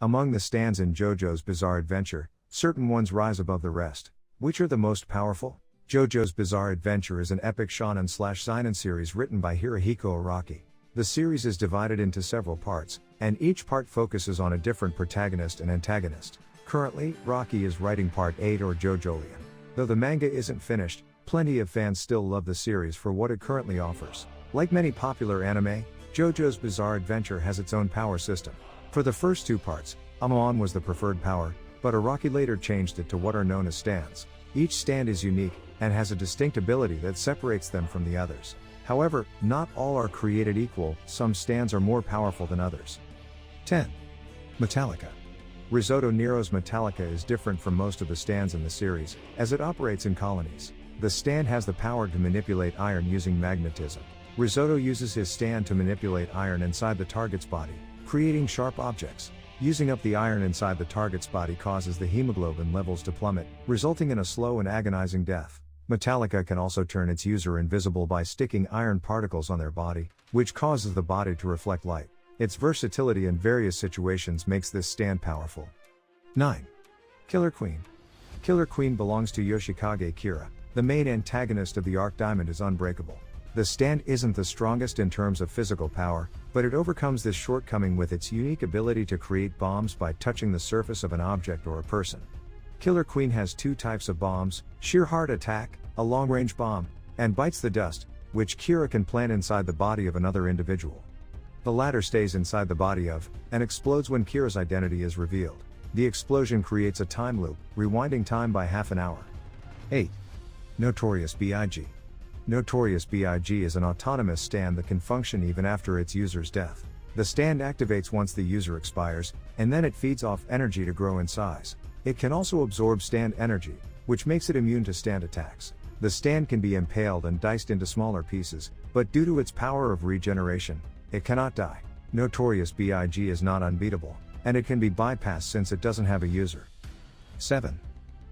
Among the stands in JoJo's Bizarre Adventure, certain ones rise above the rest. Which are the most powerful? JoJo's Bizarre Adventure is an epic shonen/seinen series written by Hirohiko Araki. The series is divided into several parts, and each part focuses on a different protagonist and antagonist. Currently, Araki is writing Part 8 or JoJolion. Though the manga isn't finished, plenty of fans still love the series for what it currently offers. Like many popular anime, JoJo's Bizarre Adventure has its own power system. For the first two parts, Hamon was the preferred power, but Araki later changed it to what are known as stands. Each stand is unique, and has a distinct ability that separates them from the others. However, not all are created equal, some stands are more powerful than others. 10. Metallica. Risotto Nero's Metallica is different from most of the stands in the series, as it operates in colonies. The stand has the power to manipulate iron using magnetism. Risotto uses his stand to manipulate iron inside the target's body, creating sharp objects. Using up the iron inside the target's body causes the hemoglobin levels to plummet, resulting in a slow and agonizing death. Metallica can also turn its user invisible by sticking iron particles on their body, which causes the body to reflect light. Its versatility in various situations makes this stand powerful. 9. Killer Queen. Killer Queen belongs to Yoshikage Kira. The main antagonist of the Arc Diamond is unbreakable. The stand isn't the strongest in terms of physical power, but it overcomes this shortcoming with its unique ability to create bombs by touching the surface of an object or a person. Killer Queen has two types of bombs: sheer heart attack, a long-range bomb, and bites the dust, which Kira can plant inside the body of another individual. The latter stays inside the body of, and explodes when Kira's identity is revealed. The explosion creates a time loop, rewinding time by half an hour. 8. Notorious BIG. Notorious BIG is an autonomous stand that can function even after its user's death. The stand activates once the user expires, and then it feeds off energy to grow in size. It can also absorb stand energy, which makes it immune to stand attacks. The stand can be impaled and diced into smaller pieces, but due to its power of regeneration, it cannot die. Notorious BIG is not unbeatable, and it can be bypassed since it doesn't have a user. 7.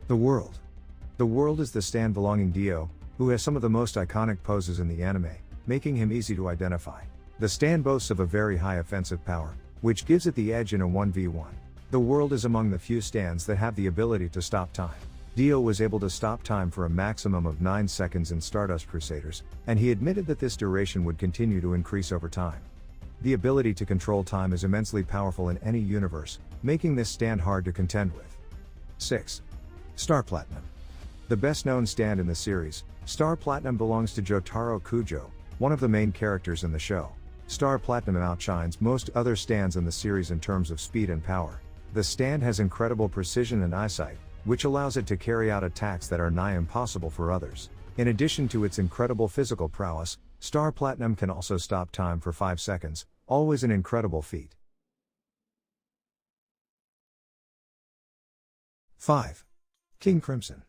The World. The World is the stand belonging Dio, who has some of the most iconic poses in the anime, making him easy to identify. The stand boasts of a very high offensive power, which gives it the edge in a 1v1. The World is among the few stands that have the ability to stop time. Dio was able to stop time for a maximum of 9 seconds in Stardust Crusaders, and he admitted that this duration would continue to increase over time. The ability to control time is immensely powerful in any universe, making this stand hard to contend with. 6. Star Platinum. The best-known stand in the series, Star Platinum belongs to Jotaro Kujo, one of the main characters in the show. Star Platinum outshines most other stands in the series in terms of speed and power. The stand has incredible precision and eyesight, which allows it to carry out attacks that are nigh impossible for others. In addition to its incredible physical prowess, Star Platinum can also stop time for 5 seconds, always an incredible feat. 5. King Crimson.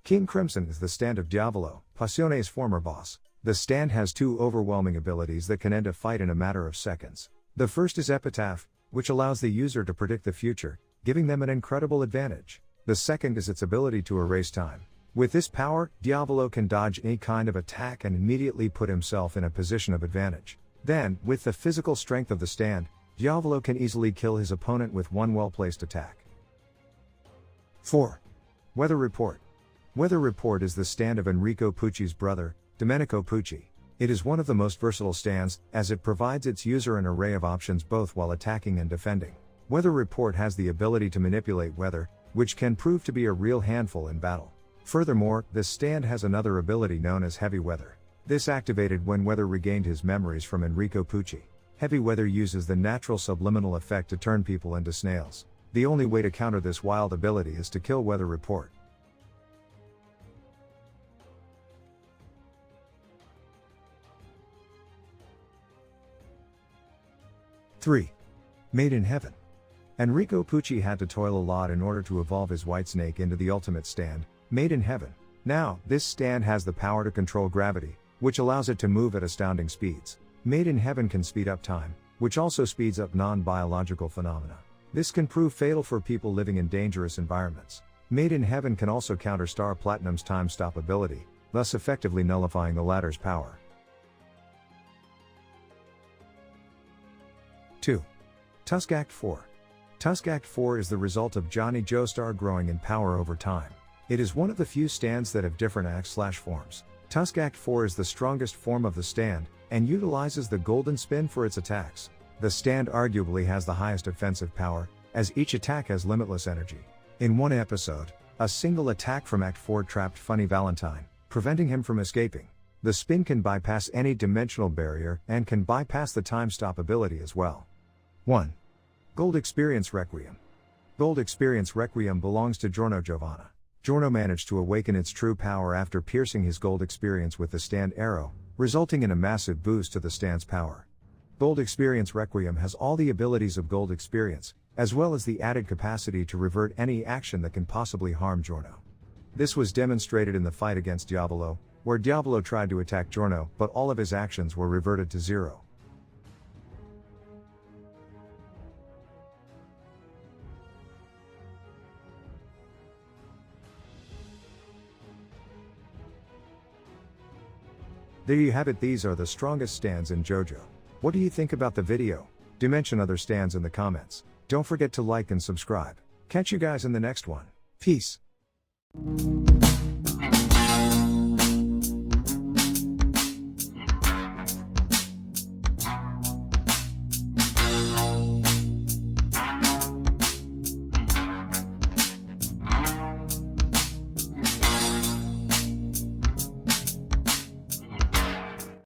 King Crimson is the stand of Diavolo, Passione's former boss. The stand has two overwhelming abilities that can end a fight in a matter of seconds. The first is Epitaph, which allows the user to predict the future, giving them an incredible advantage. The second is its ability to erase time. With this power, Diavolo can dodge any kind of attack and immediately put himself in a position of advantage. Then, with the physical strength of the stand, Diavolo can easily kill his opponent with one well-placed attack. 4. Weather Report. Weather Report is the stand of Enrico Pucci's brother, Domenico Pucci. It is one of the most versatile stands, as it provides its user an array of options both while attacking and defending. Weather Report has the ability to manipulate weather, which can prove to be a real handful in battle. Furthermore, this stand has another ability known as Heavy Weather. This activated when Weather regained his memories from Enrico Pucci. Heavy Weather uses the natural subliminal effect to turn people into snails. The only way to counter this wild ability is to kill Weather Report. 3. Made in Heaven. Enrico Pucci had to toil a lot in order to evolve his Whitesnake into the ultimate stand, Made in Heaven. Now, this stand has the power to control gravity, which allows it to move at astounding speeds. Made in Heaven can speed up time, which also speeds up non-biological phenomena. This can prove fatal for people living in dangerous environments. Made in Heaven can also counter Star Platinum's time stop ability, thus effectively nullifying the latter's power. 2. Tusk Act 4. Tusk Act 4 is the result of Johnny Joestar growing in power over time. It is one of the few stands that have different acts/forms. Tusk Act 4 is the strongest form of the stand, and utilizes the golden spin for its attacks. The stand arguably has the highest offensive power, as each attack has limitless energy. In one episode, a single attack from Act 4 trapped Funny Valentine, preventing him from escaping. The spin can bypass any dimensional barrier and can bypass the time stop ability as well. 1. Gold Experience Requiem. Gold Experience Requiem belongs to Giorno Giovanna. Giorno managed to awaken its true power after piercing his gold experience with the stand arrow, resulting in a massive boost to the stand's power. Gold Experience Requiem has all the abilities of Gold Experience, as well as the added capacity to revert any action that can possibly harm Giorno. This was demonstrated in the fight against Diavolo, where Diavolo tried to attack Giorno, but all of his actions were reverted to zero. There you have it, these are the strongest stands in JoJo. What do you think about the video? Do mention other stands in the comments. Don't forget to like and subscribe. Catch you guys in the next one. Peace.